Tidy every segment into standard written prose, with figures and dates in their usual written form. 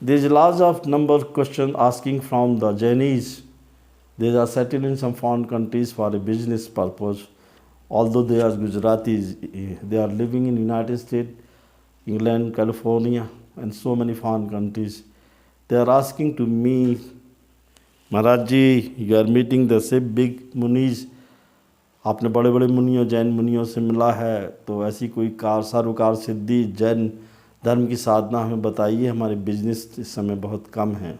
There is a large of number of questions asking from the Chinese. They are settled in some foreign countries for a business purpose. Although they are Gujaratis, they are living in United States, England, California, and so many foreign countries. They are asking to me, Maharaj ji, you are meeting the same big मुनीस, आपने बड़े बड़े मुनियों जैन मुनियों से मिला है, तो ऐसी कोई सारोकार सिद्धि जैन धर्म की साधना हमें बताइए, हमारे बिजनेस इस समय बहुत कम है।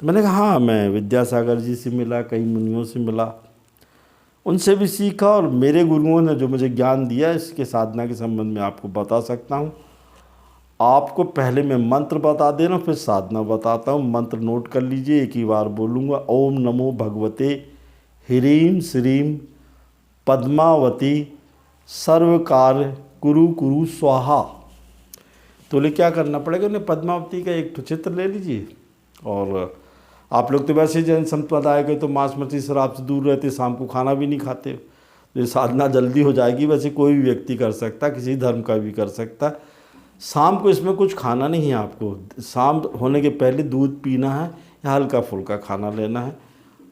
तो मैंने कहा हाँ, मैं विद्यासागर जी से मिला, कई मुनियों से मिला, उनसे भी सीखा, और मेरे गुरुओं ने जो मुझे ज्ञान दिया इसके साधना के संबंध में आपको बता सकता हूँ। आपको पहले मैं मंत्र बता दे रहा हूँ, फिर साधना बताता हूँ। मंत्र नोट कर लीजिए, एक ही बार बोलूँगा। ओम नमो भगवते ह्रीं श्रीं पद्मावती सर्वकार्य कुरु कुरु स्वाहा। तो बोले क्या करना पड़ेगा? उन्हें पद्मावती का एक चित्र ले लीजिए, और आप लोग तो वैसे जैन संप्रदाय के तो मांस मछली शराब से दूर रहते, शाम को खाना भी नहीं खाते, तो ये साधना जल्दी हो जाएगी। वैसे कोई भी व्यक्ति कर सकता, किसी धर्म का भी कर सकता। शाम को इसमें कुछ खाना नहीं है आपको, शाम होने के पहले दूध पीना है या हल्का फुल्का खाना लेना है,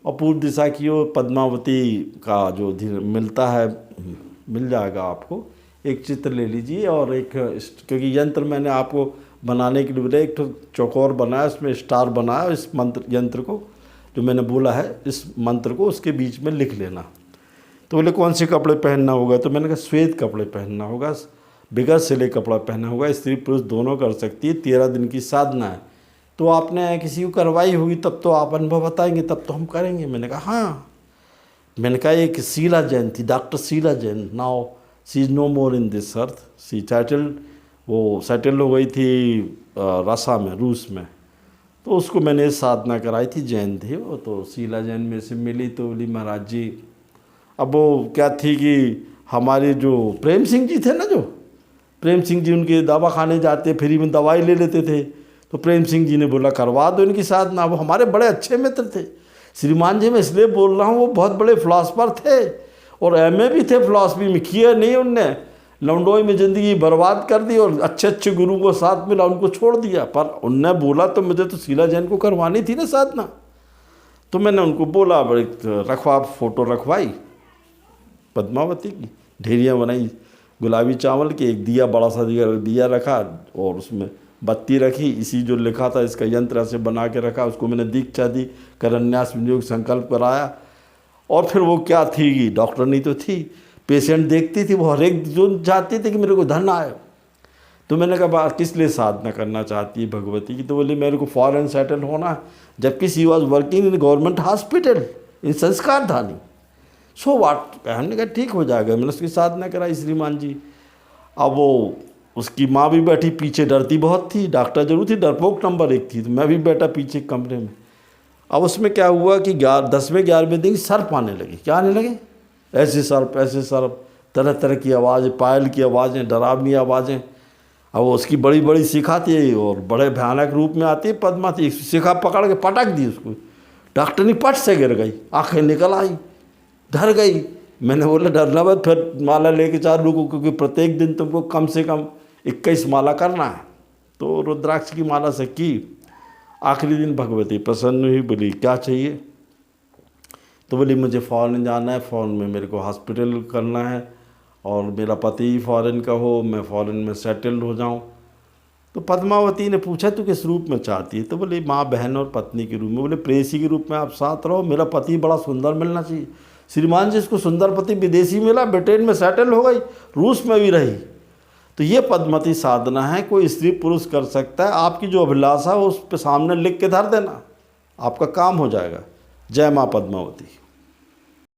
और पूर्व दिशा की ओर पद्मावती का जो मिलता है मिल जाएगा आपको। एक चित्र ले लीजिए, और एक क्योंकि यंत्र मैंने आपको बनाने के लिए एक तो चौकोर बनाया, इसमें स्टार बनाया, इस मंत्र यंत्र को जो मैंने बोला है इस मंत्र को उसके बीच में लिख लेना। तो बोले कौन से कपड़े पहनना होगा? तो मैंने कहा श्वेत कपड़े पहनना होगा, बगैर सिले कपड़ा पहनना होगा। स्त्री पुरुष दोनों कर सकती है, 13 दिन की साधना है। तो आपने किसी को करवाई होगी तब तो आप अनुभव बताएंगे, तब तो हम करेंगे। मैंने कहा हाँ। मैंने कहा एक शीला जैन थी, doctor Sheela Jain, now she is no more in this earth, she settle हो गई थी रसा में, रूस में। तो उसको मैंने साधना कराई थी, जैन थी वो। तो शीला जैन में से मिली, तो बोली महाराज जी, अब वो क्या थी कि हमारे जो प्रेम सिंह जी थे ना, जो प्रेम सिंह जी उनके दवा खाने जाते, फ्री में दवाई ले लेते थे। तो प्रेम सिंह जी ने बोला करवा दो इनकी साधना। वो हमारे बड़े अच्छे मित्र थे श्रीमान जी, मैं इसलिए बोल रहा हूँ, वो बहुत बड़े फिलासफर थे और एमए भी थे फिलासफी में। किया नहीं उनने, लौंडोई में ज़िंदगी बर्बाद कर दी और अच्छे अच्छे गुरु को साथ मिला, उनको छोड़ दिया। पर उनने बोला तो मुझे तो शीला जैन को करवानी थी ना साधना। तो मैंने उनको बोला, बड़ी रखवा फ़ोटो रखवाई पद्मावती की, ढेरियाँ बनाई गुलाबी चावल के, एक दिया बड़ा सा दिया रखा, और उसमें बत्ती रखी, इसी जो लिखा था इसका यंत्र से बना के रखा। उसको मैंने दीक्षा दी, करन्यास विनियोग संकल्प कराया। और फिर वो क्या थी, डॉक्टर नहीं तो थी, पेशेंट देखती थी, वो हर एक जो चाहती थी कि मेरे को धन आए। तो मैंने कहा किस लिए साधना करना चाहती है भगवती की? तो बोली मेरे को फॉरेन सेटल होना है, जबकि she was working in government hospital in संस्कार धानी। सो वाट, हमने कहा ठीक हो जाएगा। मैंने उसकी साधना कराई श्रीमान जी। अब वो उसकी माँ भी बैठी पीछे, डरती बहुत थी, डॉक्टर जरूर थी, डरपोक नंबर 1 थी। तो मैं भी बैठा पीछे कमरे में। अब उसमें क्या हुआ कि 10वें 11वें दिन सर्प आने लगे। क्या आने लगे? ऐसे सर्प, तरह तरह की आवाज़ें, पायल की आवाज़ें, डरावनी आवाज़ें। अब उसकी बड़ी बड़ी शिखा थी और बड़े भयानक रूप में आती है पद्मा थी। शिखा पकड़ के पटक दी उसको, डॉक्टर ने पट से गिर गई, आँखें निकल आई, डर गई। मैंने बोला डरना मत, फिर माला लेके चालू को, क्योंकि प्रत्येक दिन तुमको कम से कम 21 माला करना है। तो रुद्राक्ष की माला से की। आखिरी दिन भगवती प्रसन्न हुई, बोली क्या चाहिए? तो बोली मुझे फ़ॉरेन जाना है, फ़ॉरेन में मेरे को हॉस्पिटल करना है, और मेरा पति फ़ॉरेन का हो, मैं फ़ॉरेन में सेटल्ड हो जाऊं। तो पद्मावती ने पूछा तू किस रूप में चाहती है? तो बोली माँ बहन और पत्नी के रूप में। बोले प्रेयसी के रूप में आप साथ रहो, मेरा पति बड़ा सुंदर मिलना चाहिए। श्रीमान जी इसको सुंदर पति विदेशी मिला, ब्रिटेन में सेटल हो गई, रूस में भी रही। तो ये पद्मती साधना है, कोई स्त्री पुरुष कर सकता है। आपकी जो अभिलाषा है उस पर सामने लिख के धर देना, आपका काम हो जाएगा। जय माँ पद्मावती।